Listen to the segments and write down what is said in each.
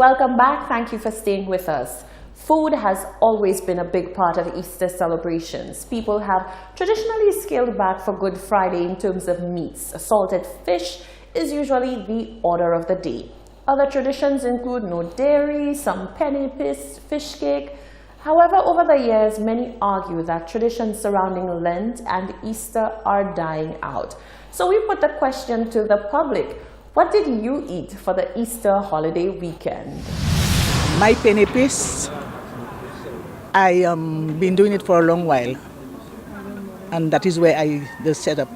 Welcome back. Thank you for staying with us. Food has always been a big part of Easter celebrations. People have traditionally scaled back for Good Friday in terms of meats. Salted fish is usually the order of the day. Other traditions include no dairy, some penny fish cake. However, over the years, many argue that traditions surrounding Lent and Easter are dying out. So we put the question to the public. What did you eat for the Easter holiday weekend? My penny piece, I been doing it for a long while. And that is where I just set up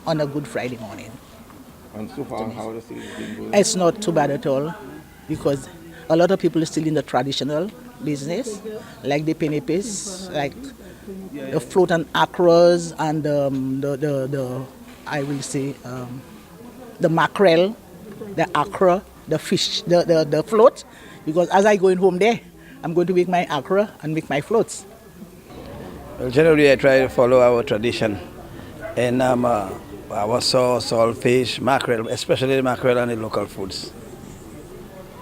on a Good Friday morning. And so far, how the sales been going? It's not too bad at all because a lot of people are still in the traditional business, like the penny piece, like the float and acros and the mackerel, the acra, the fish, the float. Because as I going home there, I'm going to make my acra and make my floats. Well, generally I try to follow our tradition. And our sauce, salt fish, mackerel, especially the mackerel and the local foods.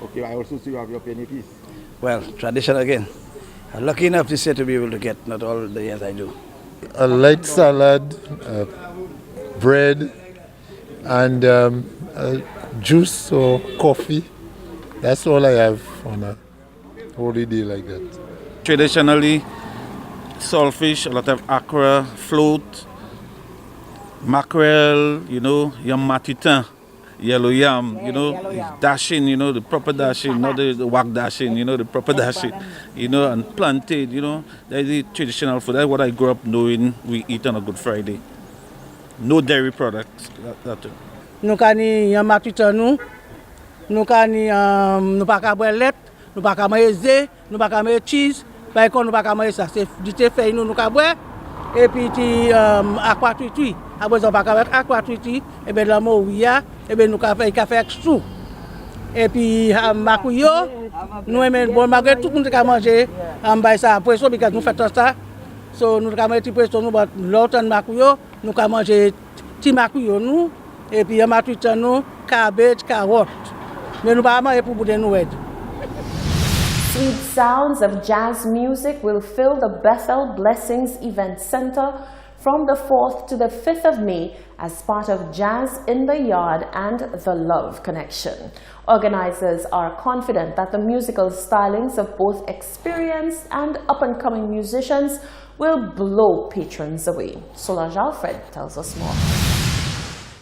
Okay, I also see you have your penny piece. Well, tradition again. I'm lucky enough this year to be able to get, not all the years I do. A light salad, bread, and juice or coffee. That's all I have on a holy day like that. Traditionally, saltfish, a lot of acra, float, mackerel, yam matutin, yellow yam, dashing, the proper dashing, not the whack dashing, the proper dashing, and plantain, that's the traditional food. That's what I grew up knowing we eat on a Good Friday. No dairy products. Nous avons yam matutin nous avons pas de boîte, nous pas de maïs, nous pas de cheese, par contre nous pas de maïs ça, c'est du thé fait nous pas boire et puis aqua tuitui. Après on pas avec aqua tuitui et ben la mouya et ben nous café sous. Et puis makuyo nous aimons bon malgré tout nous ka manger en bas ça poisson parce que nous fait ça. So nous ka manger poisson nous l'autre makuyo nous ka manger petit makuyo nous et puis matutin nous cabbage carotte. Mais nous pas manger pour boudin nous aide. Sweet sounds of jazz music will fill the Bethel Blessings Event Center from the 4th to the 5th of May as part of Jazz in the Yard and the Love Connection. Organizers are confident that the musical stylings of both experienced and up-and-coming musicians will blow patrons away. Solange Alfred tells us more.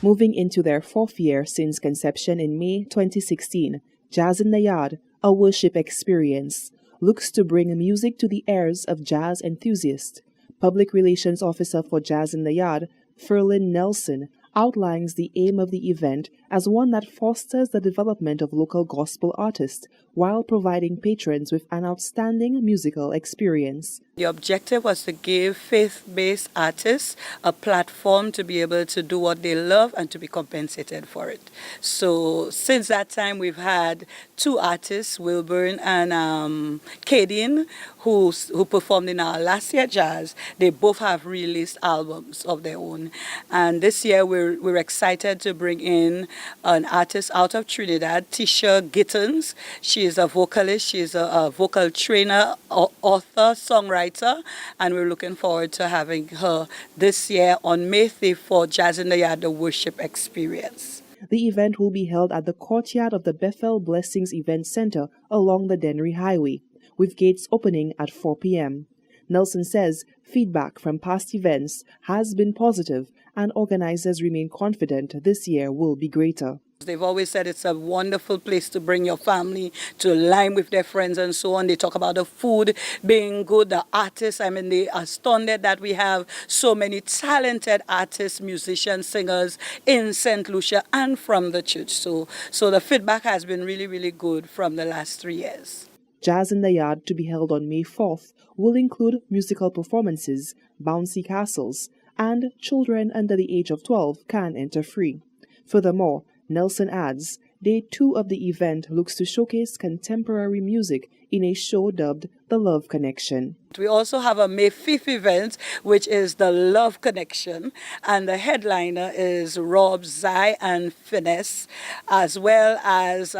Moving into their 4th year since conception in May 2016, Jazz in the Yard, a worship experience, looks to bring music to the ears of jazz enthusiasts. Public Relations Officer for Jazz in the Yard, Ferlin Nelson, outlines the aim of the event as one that fosters the development of local gospel artists while providing patrons with an outstanding musical experience. The objective was to give faith-based artists a platform to be able to do what they love and to be compensated for it. So since that time, we've had 2 artists, Wilburn and Cadian, who performed in our last year jazz. They both have released albums of their own. And this year, we're excited to bring in an artist out of Trinidad, Tisha Gittins. She is a vocalist, she is a vocal trainer, author, songwriter, and we're looking forward to having her this year on May 5th for Jazz in the Yard, the worship experience. The event will be held at the courtyard of the Bethel Blessings Event Center along the Dennery Highway, with gates opening at 4 p.m. Nelson says feedback from past events has been positive and organizers remain confident this year will be greater. They've always said it's a wonderful place to bring your family, to align with their friends and so on. They talk about the food being good, the artists. I mean, they are astounded that we have so many talented artists, musicians, singers in St. Lucia and from the church. So the feedback has been really, really good from the last 3 years. Jazz in the Yard, to be held on May 4th, will include musical performances, bouncy castles, and children under the age of 12 can enter free. Furthermore, Nelson adds, Day 2 of the event looks to showcase contemporary music in a show dubbed The Love Connection. We also have a May 5th event, which is the Love Connection, and the headliner is Rob, Zai, and Finesse, as well as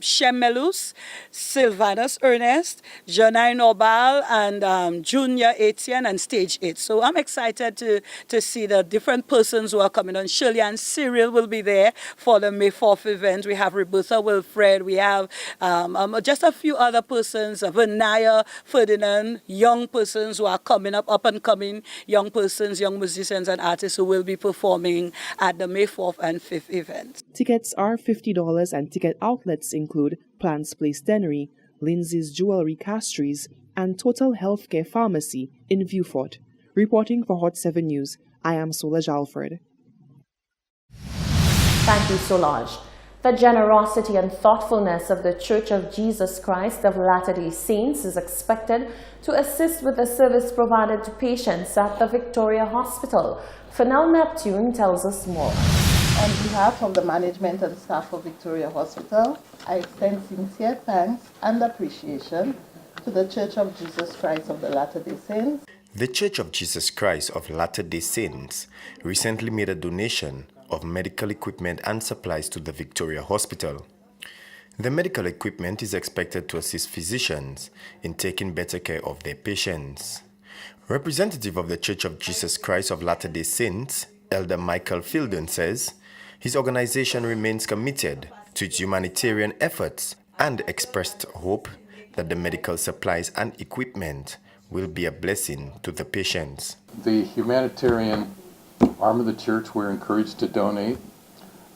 Shemelus, Sylvanus Ernest, Janai Nobal, and Junior Etienne, and Stage 8. So I'm excited to see the different persons who are coming on. Shirley and Cyril will be there for the May 4th event. We have Roberta Wilfred, we have just a few other persons, Vanaya, Ferdinand, young persons who are coming up and coming young persons, young musicians and artists who will be performing at the May 4th and 5th event. Tickets are $50 and ticket outlets include Plants Place Dennery, Lindsay's Jewelry Castries, and Total Healthcare Pharmacy in Viewfort. Reporting for Hot 7 News, I am Solange Alfred. Thank you, Solange. The generosity and thoughtfulness of the Church of Jesus Christ of Latter-day Saints is expected to assist with the service provided to patients at the Victoria Hospital. Fennell Neptune tells us more. On behalf of the management and staff of Victoria Hospital, I extend sincere thanks and appreciation to the Church of Jesus Christ of the Latter-day Saints. The Church of Jesus Christ of Latter-day Saints recently made a donation of medical equipment and supplies to the Victoria Hospital. The medical equipment is expected to assist physicians in taking better care of their patients. Representative of the Church of Jesus Christ of Latter-day Saints, Elder Michael Fieldon, says his organization remains committed to its humanitarian efforts and expressed hope that the medical supplies and equipment will be a blessing to the patients. The humanitarian arm of the church, we're encouraged to donate.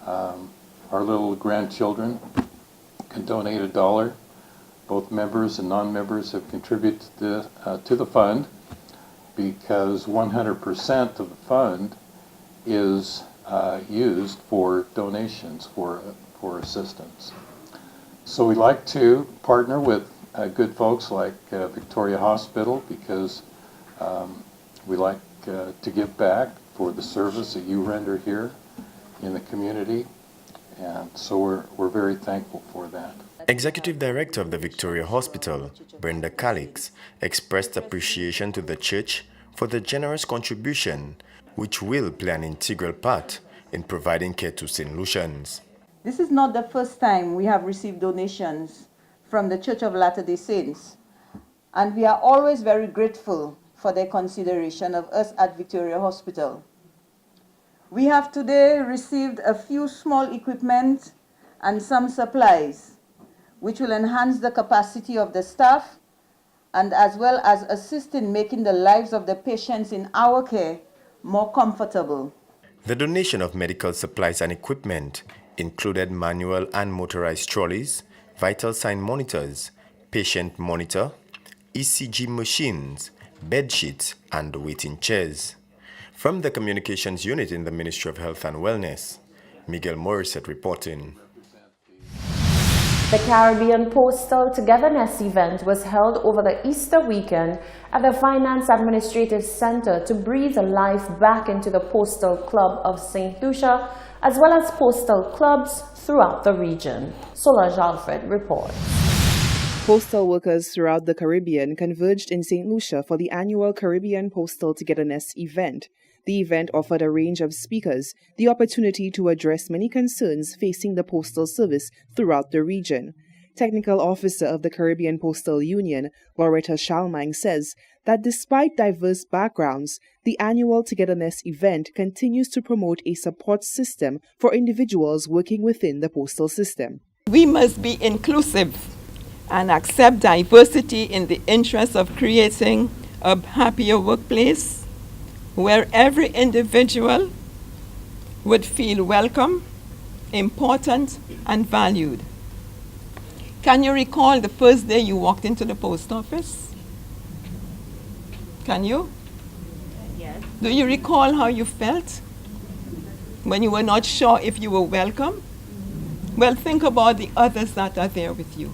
Our little grandchildren can donate $1. Both members and non-members have contributed to the fund, because 100% of the fund is used for donations, for assistance. So we like to partner with good folks like Victoria Hospital, because we like to give back for the service that you render here in the community, and so we're very thankful for that. Executive Director of the Victoria Hospital, Brenda Calix, expressed appreciation to the church for the generous contribution, which will play an integral part in providing care to St. Lucians. This is not the first time we have received donations from the Church of Latter-day Saints, and we are always very grateful for their consideration of us at Victoria Hospital. We have today received a few small equipment and some supplies, which will enhance the capacity of the staff and as well as assist in making the lives of the patients in our care more comfortable. The donation of medical supplies and equipment included manual and motorized trolleys, vital sign monitors, patient monitor, ECG machines, bed sheets, and waiting chairs. From the Communications Unit in the Ministry of Health and Wellness, Miguel Morissette reporting. The Caribbean Postal Togetherness event was held over the Easter weekend at the Finance Administrative Center to breathe life back into the Postal Club of St. Lucia, as well as postal clubs throughout the region. Solange Alfred reports. Postal workers throughout the Caribbean converged in St. Lucia for the annual Caribbean Postal Togetherness event. The event offered a range of speakers the opportunity to address many concerns facing the postal service throughout the region. Technical Officer of the Caribbean Postal Union, Loretta Shalmang, says that despite diverse backgrounds, the annual Togetherness event continues to promote a support system for individuals working within the postal system. We must be inclusive and accept diversity in the interest of creating a happier workplace where every individual would feel welcome, important, and valued. Can you recall the first day you walked into the post office? Can you? Yes. Do you recall how you felt when you were not sure if you were welcome? Well, think about the others that are there with you.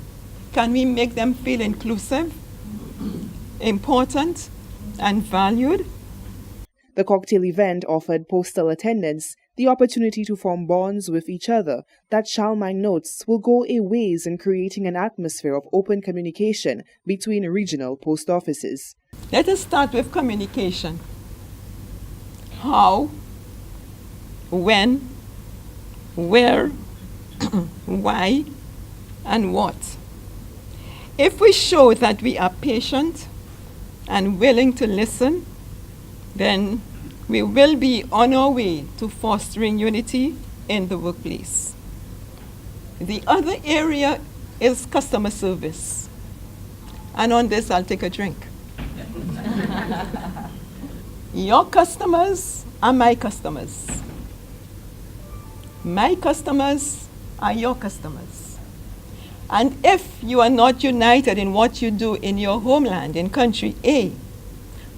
Can we make them feel inclusive, important, and valued? The cocktail event offered postal attendants the opportunity to form bonds with each other that Charlemagne notes will go a ways in creating an atmosphere of open communication between regional post offices. Let us start with communication. How, when, where, why, and what. If we show that we are patient and willing to listen, then we will be on our way to fostering unity in the workplace. The other area is customer service. And on this, I'll take a drink. Your customers are my customers. My customers are your customers. And if you are not united in what you do in your homeland, in country A,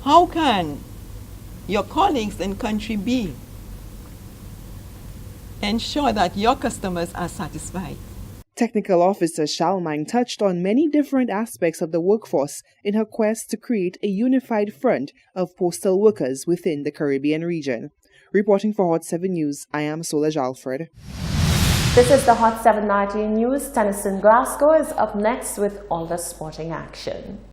how can your colleagues in country B ensure that your customers are satisfied? Technical Officer Charlemagne touched on many different aspects of the workforce in her quest to create a unified front of postal workers within the Caribbean region. Reporting for Hot 7 News, I am Solange Alfred. This is the Hot 7 News. Tennyson Glasgow is up next with all the sporting action.